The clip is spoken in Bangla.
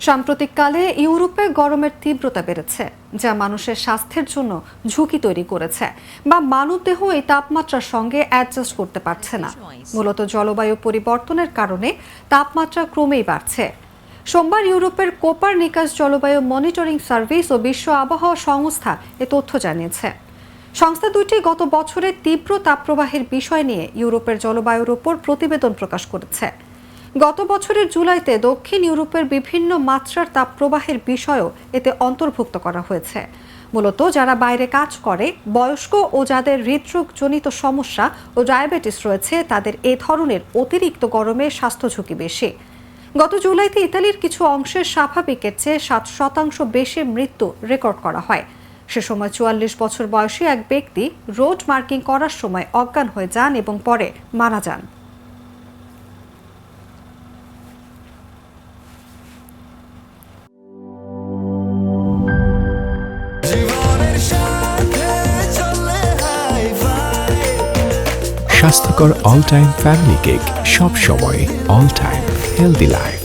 সাম্প্রতিককালে ইউরোপে গরমের তীব্রতা বেড়েছে, যা মানুষের স্বাস্থ্যের জন্য ঝুঁকি তৈরি করেছে বা মানবদেহ এই তাপমাত্রার সঙ্গে অ্যাডজাস্ট করতে পারছে না। মূলত জলবায়ু পরিবর্তনের কারণে তাপমাত্রা ক্রমেই বাড়ছে। সোমবার ইউরোপের কোপারনিকাস জলবায়ু মনিটরিং সার্ভিস ও বিশ্ব আবহাওয়া সংস্থা এ তথ্য জানিয়েছে। সংস্থা দুটি গত বছরের তীব্র তাপপ্রবাহের বিষয় নিয়ে ইউরোপের জলবায়ুর উপর প্রতিবেদন প্রকাশ করেছে। গত বছরের জুলাইতে দক্ষিণ ইউরোপের বিভিন্ন মাত্রার তাপপ্রবাহের বিষয়ও এতে অন্তর্ভুক্ত করা হয়েছে। মূলত যারা বাইরে কাজ করে, বয়স্ক ও যাদের হৃদরোগজনিত সমস্যা ও ডায়াবেটিস রয়েছে, তাদের এ ধরনের অতিরিক্ত গরমে স্বাস্থ্য ঝুঁকি বেশি। গত জুলাইতে ইতালির কিছু অংশের স্বাভাবিকের চেয়ে 7% বেশি মৃত্যু রেকর্ড করা হয়। সে সময় 44 বছর বয়সী এক ব্যক্তি রোড মার্কিং করার সময় অজ্ঞান হয়ে যান এবং পরে মারা যান। স্বাস্থ্যকর অল টাইম ফ্যামিলি কেক, সব সময় অল টাইম হেলদি লাইফ।